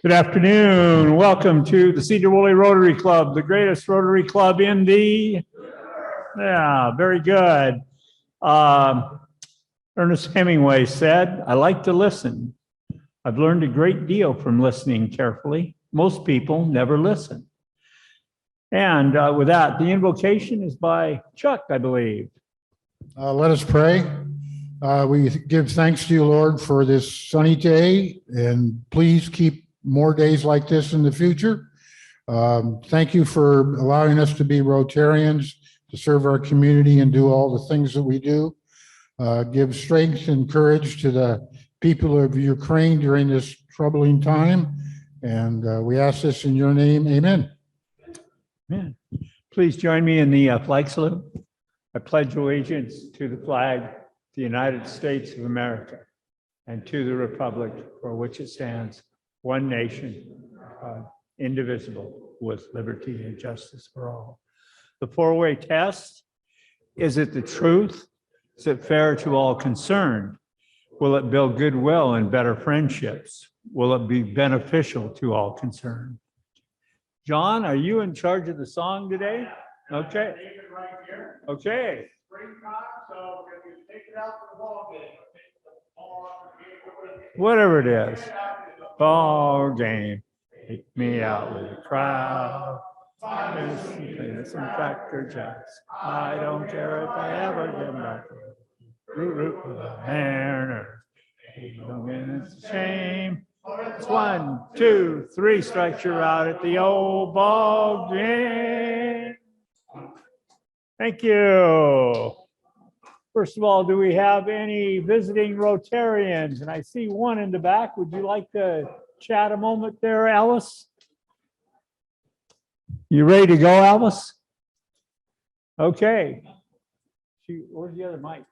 Good afternoon. Welcome to the Sedro Woolley Rotary Club, the greatest Rotary Club in the, very good. Ernest Hemingway said, I like to listen. I've learned a great deal from listening carefully. Most people never listen. And with that, the invocation is by Chuck, I believe. Let us pray. We give thanks to you, Lord, for this sunny day, and please keep more days like this in the future. Thank you for allowing us to be Rotarians, to serve our community and do all the things that we do. Give strength and courage to the people of Ukraine during this troubling time. And we ask this in your name. Amen. Amen. Please join me in the flag salute. I pledge allegiance to the flag of the United States of America and to the republic for which it stands, one nation, indivisible, with liberty and justice for all. The four-way test: is it the truth? Is it fair to all concerned? Will it build goodwill and better friendships? Will it be beneficial to all concerned? John, are you in charge of the song today? Okay. Okay. Whatever it is. Ball game. Take me out with a crowd. Some Cracker Jacks. I don't care if I ever get back. Root with a Mariner. It's a shame. It's 1, 2, 3 strikes, you're out at the old ball game. Thank you. First of all, do we have any visiting Rotarians? And I see one in the back. Would you like to chat a moment there, Alice? You ready to go, Alice? Okay. Where's the other mic?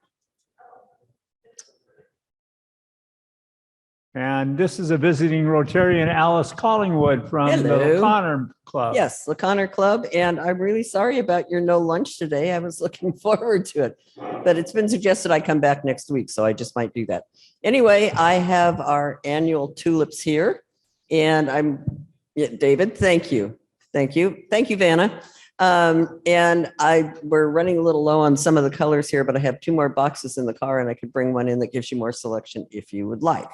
And this is a visiting Rotarian, Alice Collingwood from Hello. the LeConner Club. Yes, LeConner Club, and I'm really sorry about your no lunch today. I was looking forward to it, but it's been suggested I come back next week, so I just might do that. Anyway, I have our annual tulips here, and David, thank you. Thank you. Thank you, Vanna. We're running a little low on some of the colors here, but I have 2 more boxes in the car, and I could bring one in that gives you more selection if you would like.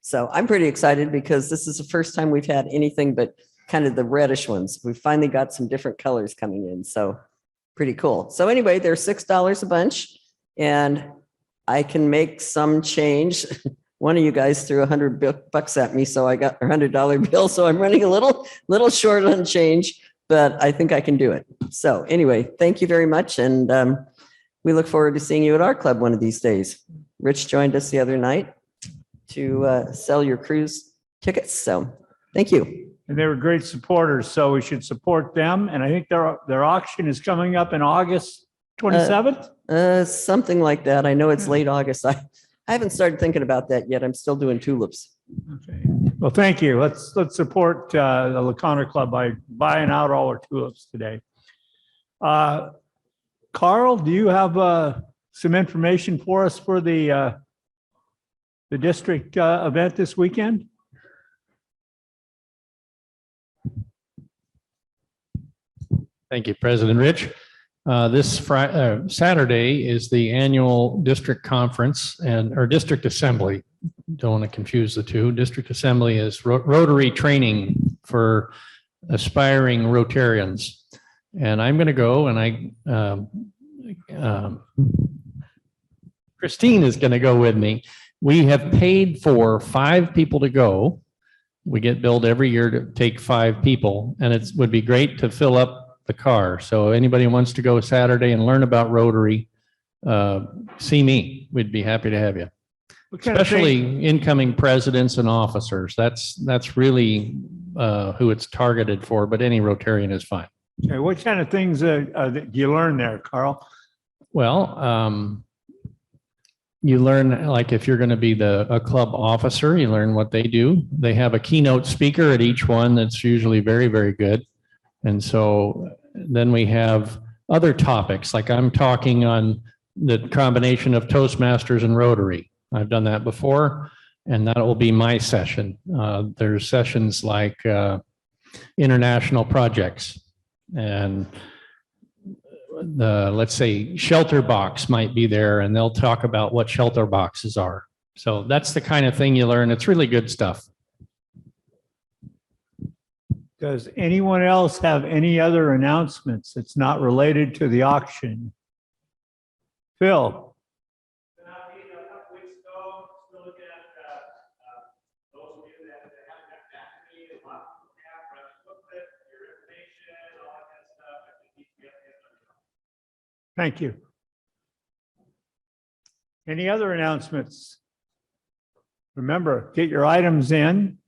So I'm pretty excited because this is the first time we've had anything but kind of the reddish ones. We've finally got some different colors coming in. So pretty cool. So anyway, they're $6 a bunch, and I can make some change. One of you guys threw $100 at me, so I got a $100 bill. So I'm running a little short on change, but I think I can do it. So anyway, thank you very much. And we look forward to seeing you at our club one of these days. Rich joined us the other night to sell your cruise tickets. So thank you. And they were great supporters, so we should support them. And I think their auction is coming up in August 27th. Something like that. I know it's late August. I haven't started thinking about that yet. I'm still doing tulips. Okay. Well, thank you. Let's support the LeConner Club by buying out all our tulips today. Carl, do you have some information for us for the district event this weekend? Thank you, President Rich. This Saturday is the annual district conference or district assembly. Don't want to confuse the two. District assembly is Rotary training for aspiring Rotarians. And I'm going to go, and Christine is going to go with me. We have paid for 5 people to go. We get billed every year to take 5 people, and it would be great to fill up the car. So anybody who wants to go Saturday and learn about Rotary, see me. We'd be happy to have you. Especially incoming presidents and officers. That's really who it's targeted for, but any Rotarian is fine. Okay, what kind of things do you learn there, Carl? Well, you learn, like if you're going to be a club officer, you learn what they do. They have a keynote speaker at each one that's usually very, very good. And so then we have other topics, like I'm talking on the combination of Toastmasters and Rotary. I've done that before, and that will be my session. There's sessions like international projects, and let's say shelter box might be there, and they'll talk about what shelter boxes are. So that's the kind of thing you learn. It's really good stuff. Does anyone else have any other announcements that's not related to the auction? Phil? Thank you. Any other announcements? Remember, get your items in,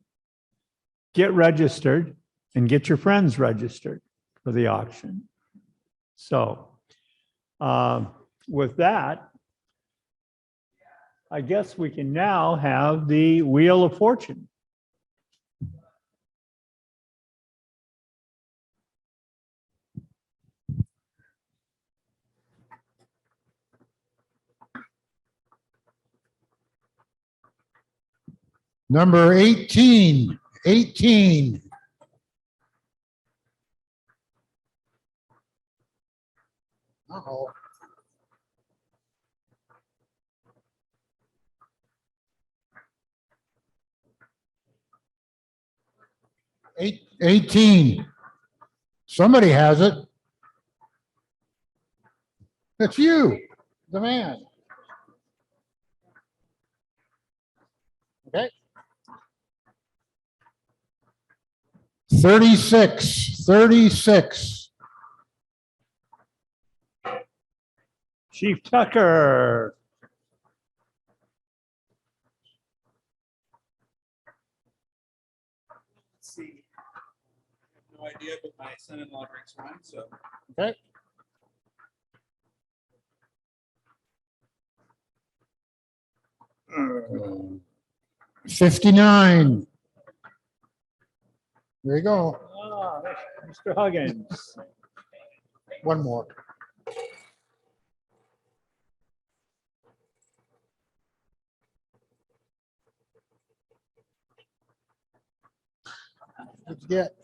get registered, and get your friends registered for the auction. So with that, I guess we can now have the Wheel of Fortune. Number 18. Uh-oh. 18. Somebody has it. It's you, the man. Okay. 36. Chief Tucker. Let's see. I have no idea, but my son-in-law drinks wine, so. Okay. Uh, 59. There you go. Ah, Mr. Huggins. One more. What'd you get?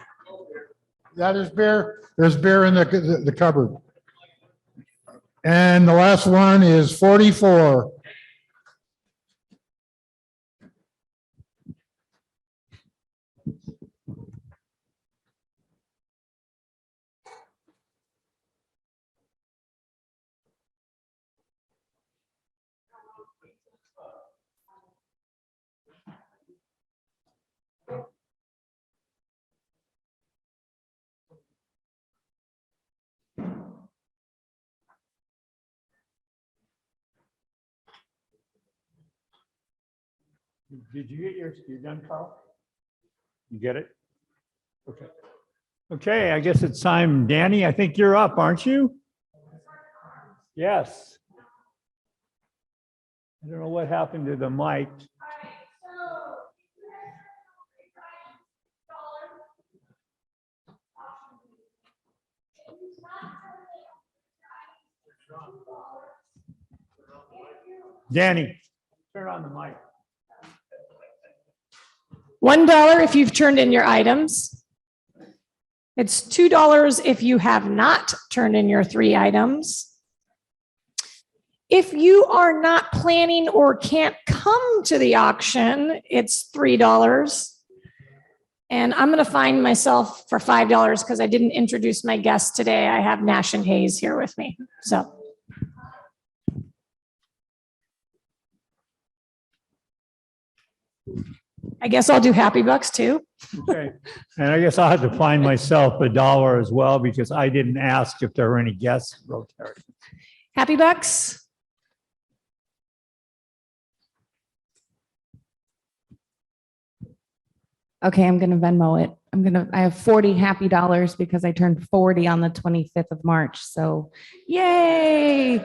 That is beer. There's beer in the cupboard. And the last one is 44. Did you get yours? You done, Carl? You get it? Okay. Okay, I guess it's time. Danny, I think you're up, aren't you? Yes. I don't know what happened to the mic. Danny, turn on the mic. $1 if you've turned in your items. It's $2 if you have not turned in your 3 items. If you are not planning or can't come to the auction, it's $3. And I'm going to find myself for $5 because I didn't introduce my guest today. I have Nash and Hayes here with me. So. I guess I'll do Happy Bucks too. Okay. And I guess I'll have to find myself $1 as well because I didn't ask if there were any guests in Rotary. Happy Bucks. Okay, I'm gonna Venmo it. I have 40 happy dollars because I turned 40 on the 25th of March. So yay.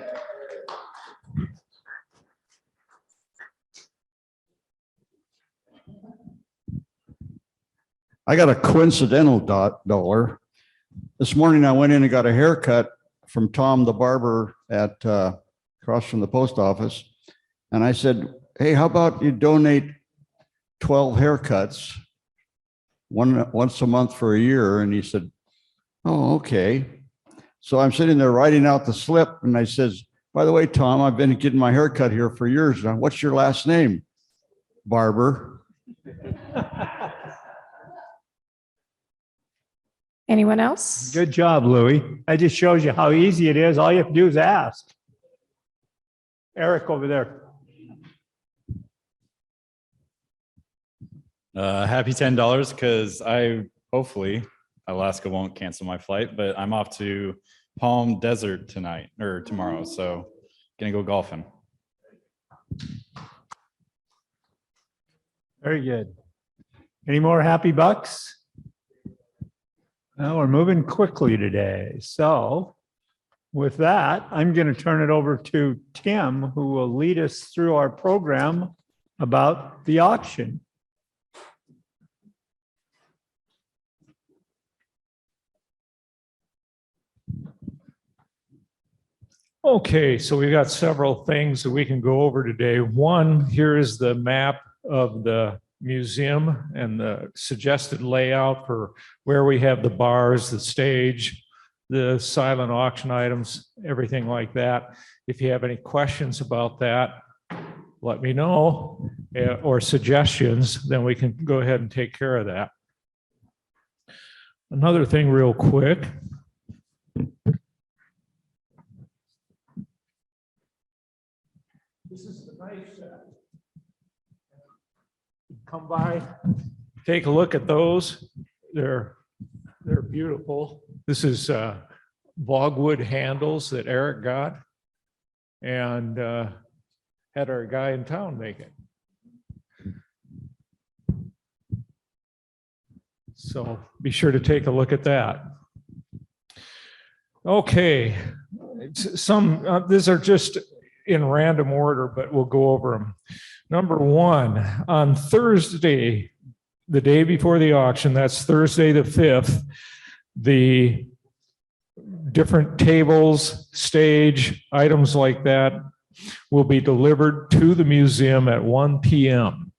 I got a coincidental dollar. This morning I went in and got a haircut from Tom the barber at across from the post office. And I said, hey, how about you donate 12 haircuts, once a month for a year? And he said, oh, okay. So I'm sitting there writing out the slip, and I says, by the way, Tom, I've been getting my haircut here for years now. What's your last name? Barber. Anyone else? Good job, Louis. That just shows you how easy it is. All you have to do is ask. Eric over there. Happy $10 because hopefully Alaska won't cancel my flight, but I'm off to Palm Desert tonight or tomorrow. So gonna go golfing. Very good. Any more happy bucks? Well, we're moving quickly today. So with that, I'm going to turn it over to Tim, who will lead us through our program about the auction. Okay, so we've got several things that we can go over today. One, here is the map of the museum and the suggested layout for where we have the bars, the stage, the silent auction items, everything like that. If you have any questions about that, let me know, or suggestions, then we can go ahead and take care of that. Another thing real quick. This is the knife set. Come by, take a look at those. They're beautiful. This is logwood handles that Eric got and had our guy in town make it. So be sure to take a look at that. Okay, these are just in random order, but we'll go over them. Number one, on Thursday, the day before the auction, that's Thursday the 5th, the different tables, stage, items like that will be delivered to the museum at 1 p.m.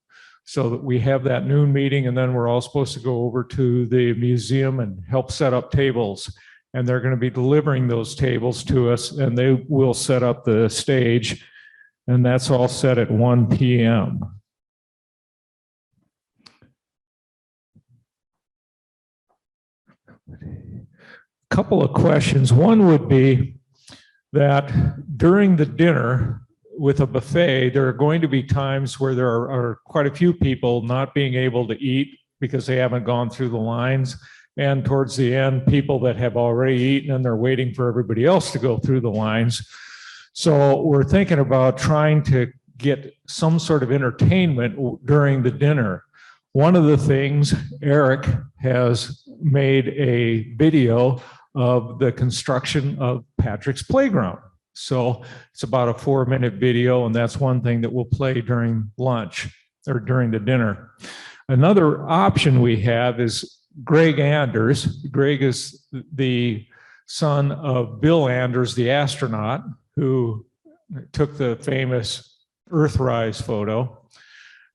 So that we have that noon meeting, and then we're all supposed to go over to the museum and help set up tables. And they're going to be delivering those tables to us, and they will set up the stage. And that's all set at 1 p.m. Couple of questions. One would be that during the dinner with a buffet, there are going to be times where there are quite a few people not being able to eat because they haven't gone through the lines. And towards the end, people that have already eaten and they're waiting for everybody else to go through the lines. So we're thinking about trying to get some sort of entertainment during the dinner. One of the things, Eric has made a video of the construction of Patrick's Playground. So it's about a 4-minute video, and that's one thing that we'll play during lunch or during the dinner. Another option we have is Greg Anders. Greg is the son of Bill Anders, the astronaut, who took the famous Earthrise photo.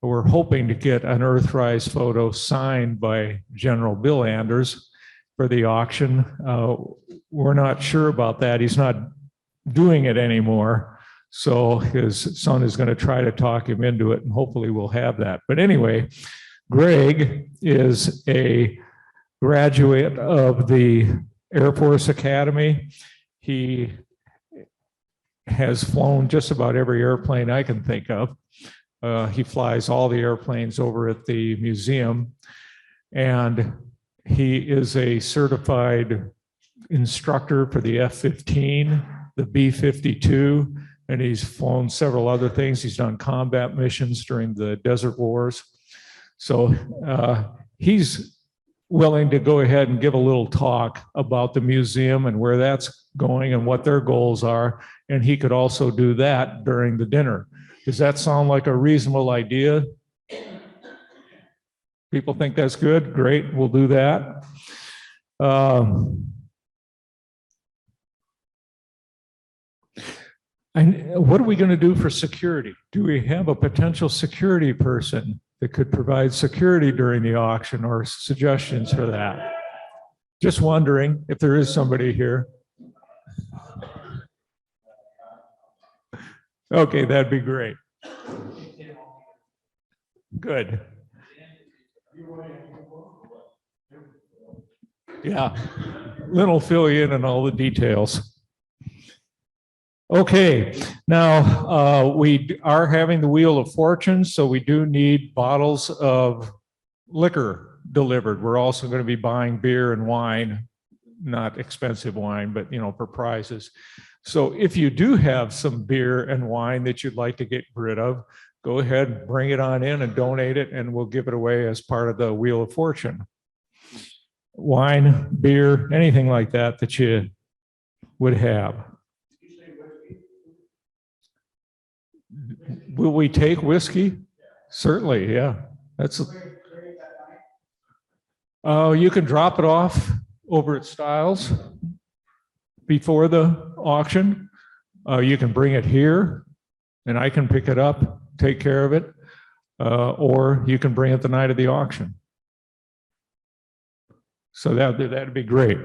We're hoping to get an Earthrise photo signed by General Bill Anders for the auction. We're not sure about that. He's not doing it anymore. So his son is going to try to talk him into it, and hopefully we'll have that. But anyway, Greg is a graduate of the Air Force Academy. He has flown just about every airplane I can think of. He flies all the airplanes over at the museum, and he is a certified instructor for the F-15, the B-52, and he's flown several other things. He's done combat missions during the Desert Wars. So he's willing to go ahead and give a little talk about the museum and where that's going and what their goals are. And he could also do that during the dinner. Does that sound like a reasonable idea? People think that's good? Great, we'll do that. And what are we going to do for security? Do we have a potential security person that could provide security during the auction or suggestions for that? Just wondering if there is somebody here. Okay, that'd be great. Good. Yeah, Lynn will fill you in on all the details. Okay, now we are having the Wheel of Fortune, so we do need bottles of liquor delivered. We're also going to be buying beer and wine, not expensive wine, but for prizes. So if you do have some beer and wine that you'd like to get rid of, go ahead and bring it on in and donate it, and we'll give it away as part of the Wheel of Fortune. Wine, beer, anything like that that you would have. Will we take whiskey? Certainly, yeah. That's. You can drop it off over at Styles before the auction. You can bring it here, and I can pick it up, take care of it, or you can bring it the night of the auction. So that'd be great.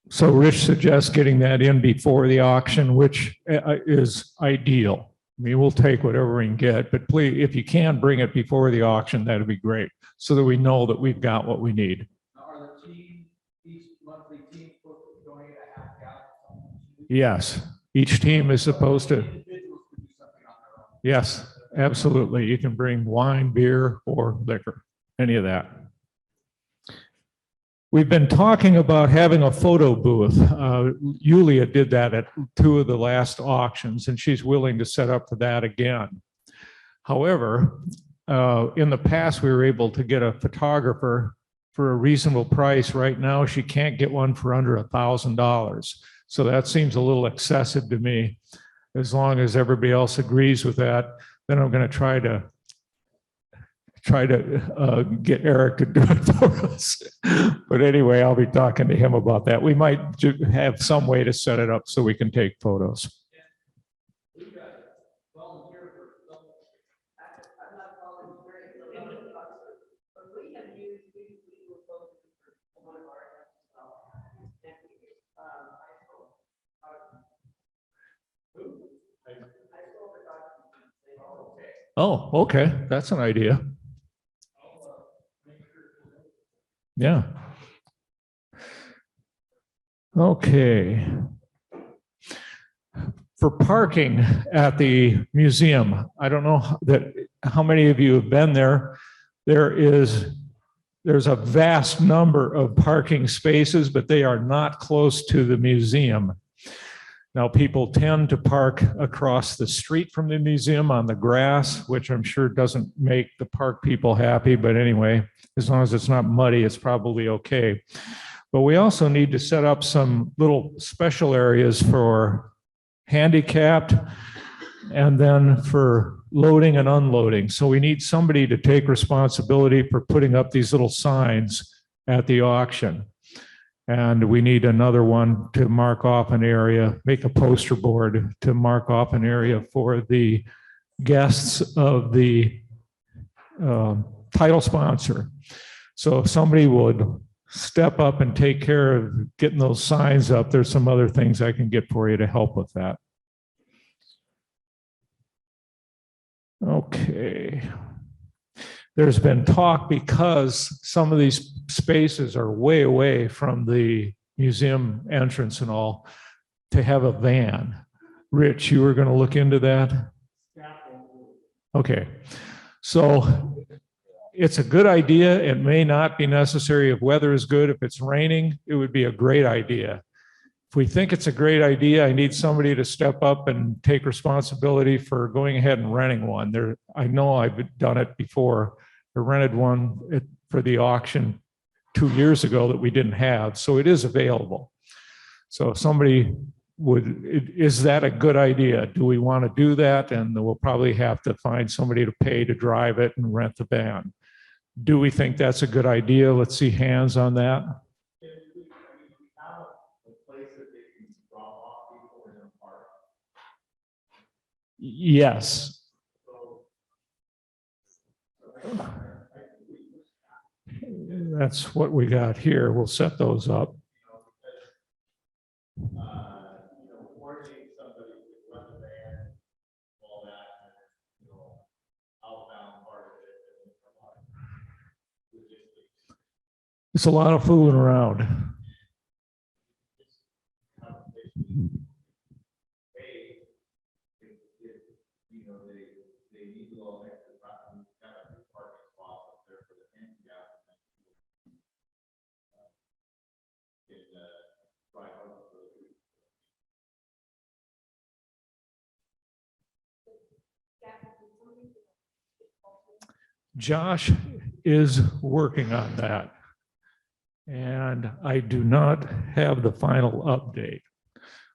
So Rich suggests getting that in before the auction, which is ideal. I mean, we'll take whatever we can get, but please, if you can bring it before the auction, that'd be great, so that we know that we've got what we need. Are the team, each monthly team supposed to donate a half gallon? Yes, each team is supposed to. Yes, absolutely. You can bring wine, beer, or liquor, any of that. We've been talking about having a photo booth. Yulia did that at 2 of the last auctions, and she's willing to set up for that again. However, in the past, we were able to get a photographer for a reasonable price. Right now, she can't get one for under $1,000. So that seems a little excessive to me. As long as everybody else agrees with that, then I'm going to try to get Eric to do it for us. But anyway, I'll be talking to him about that. We might have some way to set it up so we can take photos. Oh, okay. That's an idea. Yeah. Okay. For parking at the museum, I don't know how many of you have been there. There's a vast number of parking spaces, but they are not close to the museum. Now, people tend to park across the street from the museum on the grass, which I'm sure doesn't make the park people happy. But anyway, as long as it's not muddy, it's probably okay. But we also need to set up some little special areas for handicapped and then for loading and unloading. So we need somebody to take responsibility for putting up these little signs at the auction. And we need another one to mark off an area, make a poster board to mark off an area for the guests of the title sponsor. So if somebody would step up and take care of getting those signs up, there's some other things I can get for you to help with that. Okay. There's been talk, because some of these spaces are way away from the museum entrance and all, to have a van. Rich, you were going to look into that? Okay. So it's a good idea. It may not be necessary if weather is good. If it's raining, it would be a great idea. If we think it's a great idea, I need somebody to step up and take responsibility for going ahead and renting one. I know I've done it before. I rented one for the auction 2 years ago that we didn't have, so it is available. So if somebody is that a good idea? Do we want to do that? And we'll probably have to find somebody to pay to drive it and rent the van. Do we think that's a good idea? Let's see hands on that. Yes. That's what we got here. We'll set those up. It's a lot of fooling around. Josh is working on that. And I do not have the final update.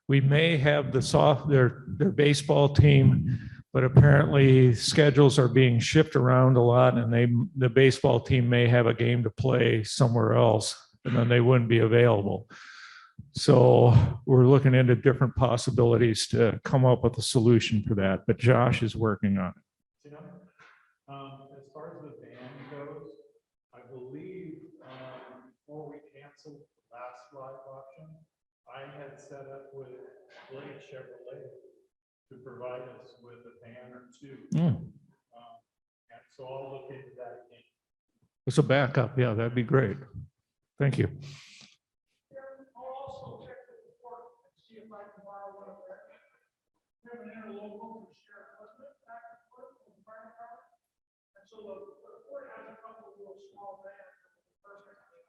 We may have their baseball team, but apparently schedules are being shifted around a lot, and the baseball team may have a game to play somewhere else, and then they wouldn't be available. So we're looking into different possibilities to come up with a solution for that, but Josh is working on it. As far as the van goes, I believe before we canceled the last live auction, I had set up with Blake Chevrolet to provide us with a van or two. And so I'll look into that again. It's a backup. Yeah, that'd be great. Thank you. I'll also check with the court and see if I can borrow one of their. We have an interlocal to share equipment back and forth with the fire department. And so the court has a couple of little small vans for the person.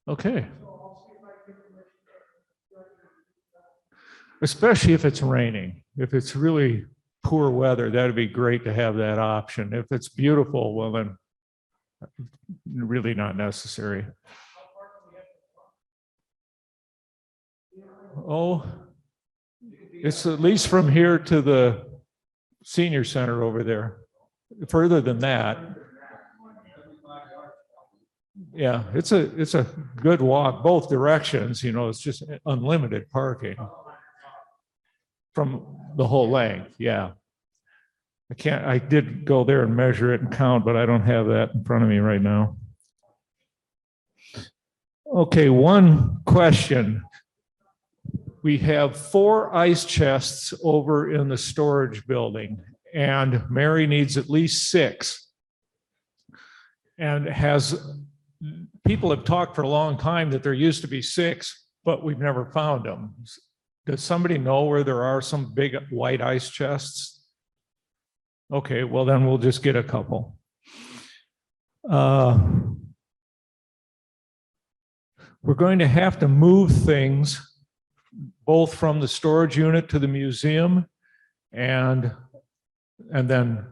Okay. So I'll see if I can get permission. Especially if it's raining. If it's really poor weather, that'd be great to have that option. If it's beautiful, well then, really not necessary. Oh, it's at least from here to the senior center over there. Further than that. Yeah, it's a good walk both directions, you know, it's just unlimited parking from the whole length. Yeah. I did go there and measure it and count, but I don't have that in front of me right now. Okay, one question. We have 4 ice chests over in the storage building, and Mary needs at least 6. And people have talked for a long time that there used to be 6, but we've never found them. Does somebody know where there are some big white ice chests? Okay, well then we'll just get a couple. We're going to have to move things both from the storage unit to the museum, and then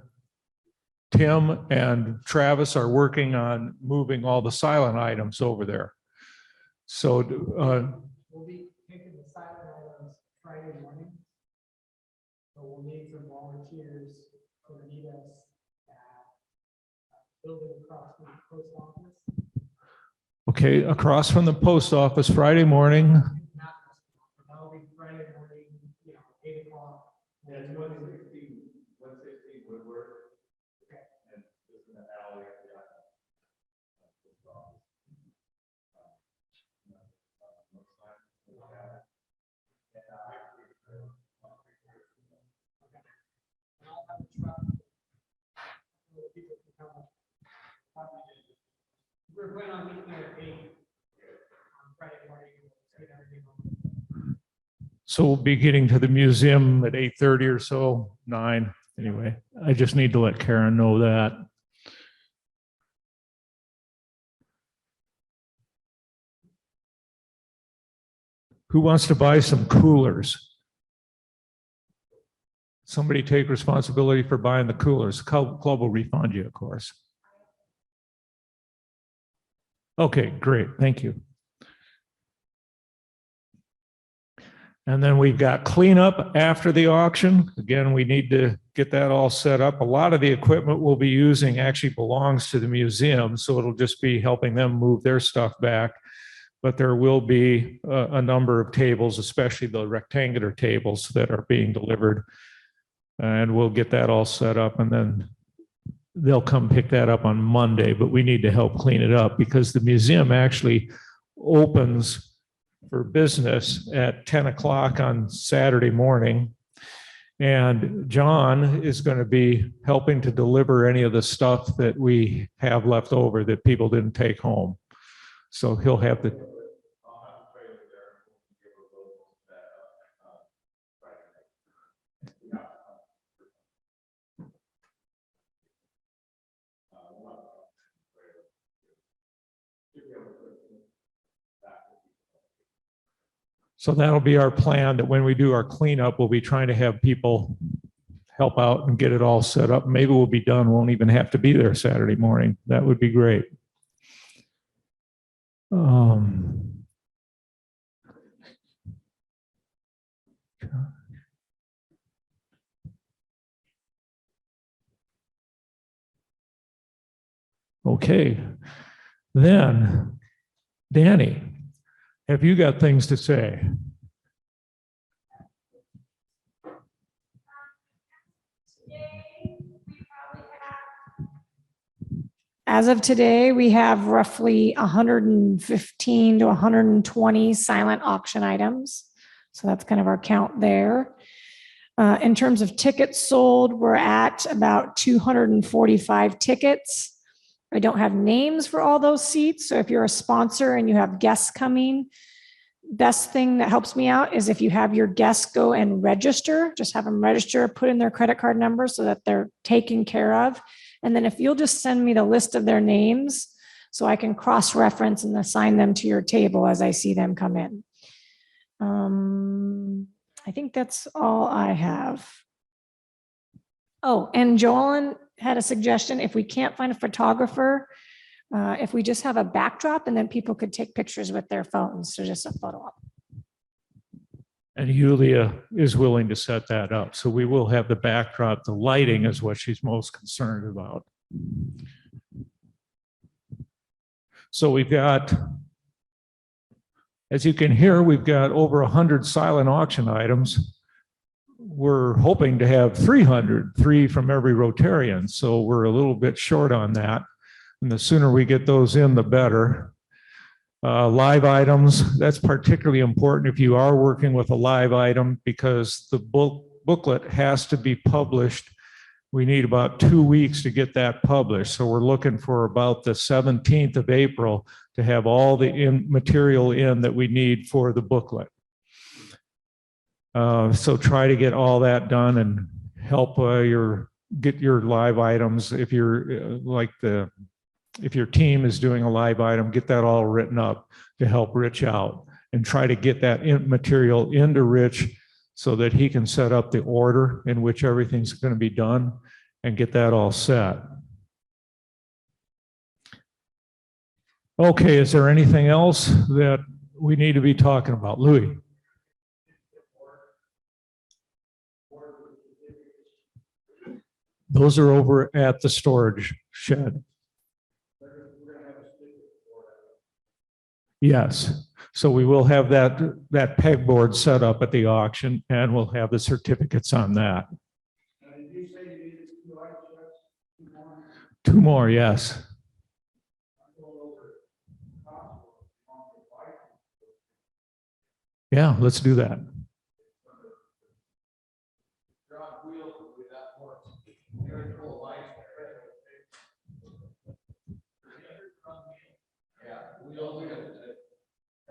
Tim and Travis are working on moving all the silent items over there. So we'll be taking the silent items Friday morning. So we'll need some volunteers to meet us at building across from the post office. Okay, across from the post office Friday morning. That'll be Friday morning, 8 o'clock. Yeah, it's 116 Woodward. Okay. And just in the alley. I'll have a truck. People can come. We're going on meeting there at 8 on Friday morning. Get everything on. So we'll be getting to the museum at 8:30 or so, 9. Anyway, I just need to let Karen know that. Who wants to buy some coolers? Somebody take responsibility for buying the coolers. Club will refund you, of course. Okay, great. Thank you. And then we've got cleanup after the auction. Again, we need to get that all set up. A lot of the equipment we'll be using actually belongs to the museum, so it'll just be helping them move their stuff back. But there will be a number of tables, especially the rectangular tables that are being delivered. And we'll get that all set up, and then they'll come pick that up on Monday, but we need to help clean it up because the museum actually opens for business at 10 o'clock on Saturday morning. And John is going to be helping to deliver any of the stuff that we have left over that people didn't take home. So he'll have the. So that'll be our plan, that when we do our cleanup, we'll be trying to have people help out and get it all set up. Maybe we'll be done, won't even have to be there Saturday morning. That would be great. Okay, then, Danny, have you got things to say? As of today, we have roughly 115 to 120 silent auction items. So that's kind of our count there. In terms of tickets sold, we're at about 245 tickets. I don't have names for all those seats. So if you're a sponsor and you have guests coming, best thing that helps me out is if you have your guests go and register, just have them register, put in their credit card number so that they're taken care of. And then if you'll just send me the list of their names so I can cross-reference and assign them to your table as I see them come in. I think that's all I have. Oh, and Joellen had a suggestion. If we can't find a photographer, if we just have a backdrop and then people could take pictures with their phones. So just a photo op. And Yulia is willing to set that up. So we will have the backdrop. The lighting is what she's most concerned about. So we've got, as you can hear, we've got over 100 silent auction items. We're hoping to have 300, 3 from every Rotarian. So we're a little bit short on that. And the sooner we get those in, the better. Live items, that's particularly important if you are working with a live item because the booklet has to be published. We need about 2 weeks to get that published. So we're looking for about the 17th of April to have all the material in that we need for the booklet. So try to get all that done and help get your live items. If you're if your team is doing a live item, get that all written up to help Rich out and try to get that material into Rich so that he can set up the order in which everything's going to be done and get that all set. Okay, is there anything else that we need to be talking about? Louis? Those are over at the storage shed. Yes, so we will have that pegboard set up at the auction and we'll have the certificates on that. Did you say you needed 2 light sets? 2 more, yes. Yeah, let's do that.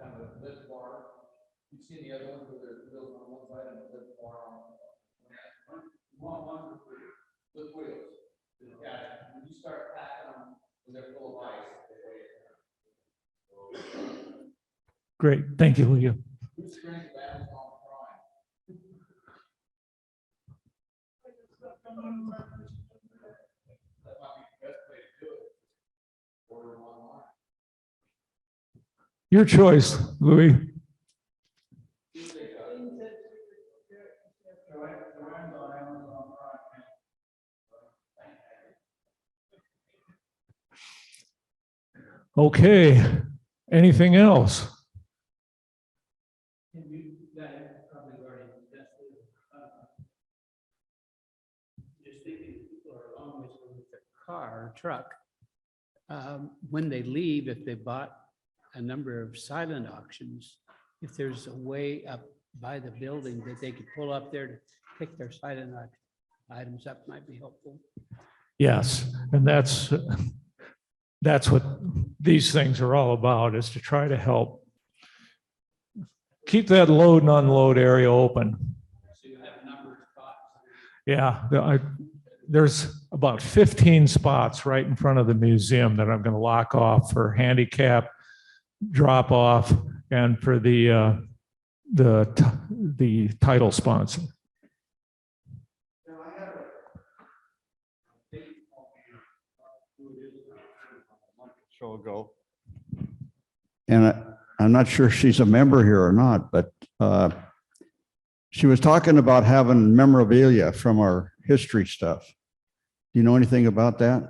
Kind of a lift bar. You've seen the other ones where there's wheels on one side and a lift bar on the other. One for lift wheels. Yeah, when you start packing them, when they're full of ice, they weigh. Great, thank you, Leah. Whose strength battles on prime? That might be the best way to do it. Order them online. Your choice, Louis. Okay, anything else? Just thinking people are along this with their car or truck. When they leave, if they bought a number of silent auctions, if there's a way up by the building that they could pull up there to pick their silent items up, might be helpful. Yes, and that's what these things are all about, is to try to help keep that load and unload area open. So you have a number of spots. Yeah, there's about 15 spots right in front of the museum that I'm going to lock off for handicap drop off and for the title sponsor. Show ago. And I'm not sure she's a member here or not, but she was talking about having memorabilia from our history stuff. Do you know anything about that?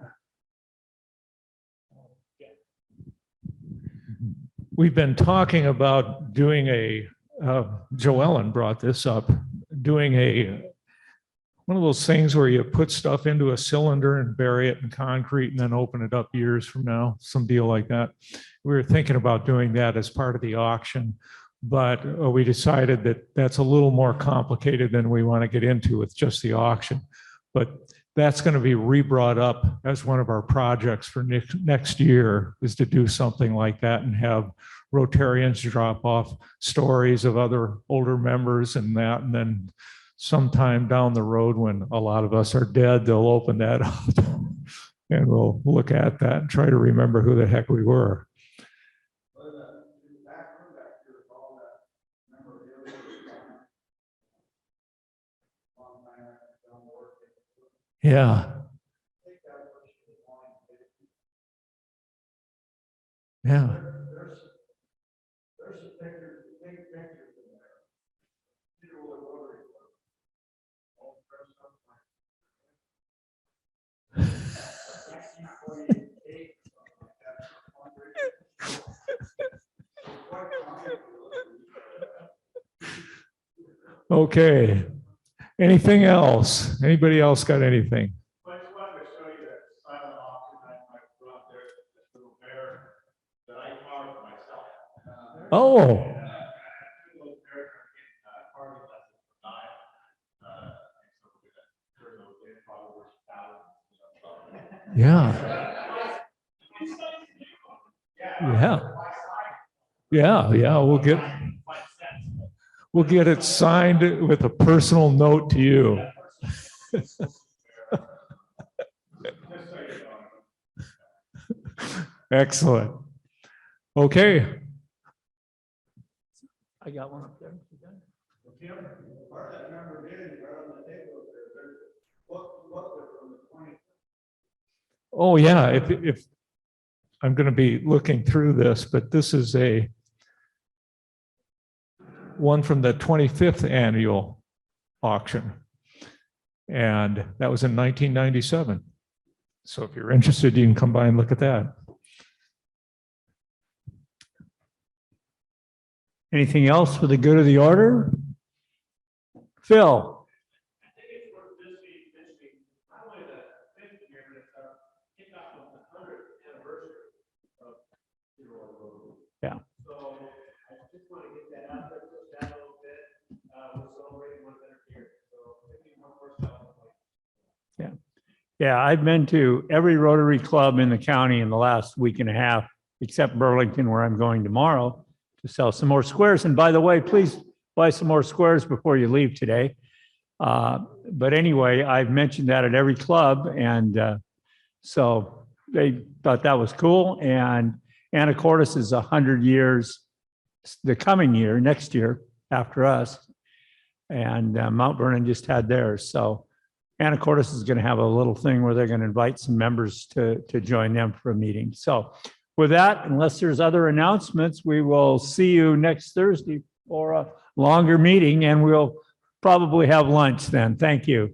We've been talking about doing Joellen brought this up, doing one of those things where you put stuff into a cylinder and bury it in concrete and then open it up years from now, some deal like that. We were thinking about doing that as part of the auction, but we decided that that's a little more complicated than we want to get into with just the auction. But that's going to be re-brought up as one of our projects for next year, is to do something like that and have Rotarians drop off stories of other older members and that, and then sometime down the road when a lot of us are dead, they'll open that up and we'll look at that and try to remember who the heck we were. Yeah. Yeah. There's some pictures, big pictures in there. Sedro Woolley Rotary. Okay. Anything else? Anybody else got anything? I just wanted to show you that silent auction I brought there, this little bear that I carved myself. Oh. Yeah. Yeah. Yeah. Yeah. We'll get it signed with a personal note to you. Excellent. Okay. I got one up there. Oh, yeah. If I'm going to be looking through this, but this is one from the 25th annual auction. And that was in 1997. So if you're interested, you can come by and look at that. Anything else for the good of the order? Phil? Yeah. So I just want to get that out there, push that a little bit. We're celebrating 100 years, so maybe one more celebration. Yeah. Yeah, I've been to every Rotary Club in the county in the last week and a half, except Burlington, where I'm going tomorrow to sell some more squares. And by the way, please buy some more squares before you leave today. But anyway, I've mentioned that at every club. And so they thought that was cool. And Anacortes is 100 years, the coming year, next year after us. And Mount Vernon just had theirs. So Anacortes is going to have a little thing where they're going to invite some members to join them for a meeting. So with that, unless there's other announcements, we will see you next Thursday for a longer meeting, and we'll probably have lunch then. Thank you.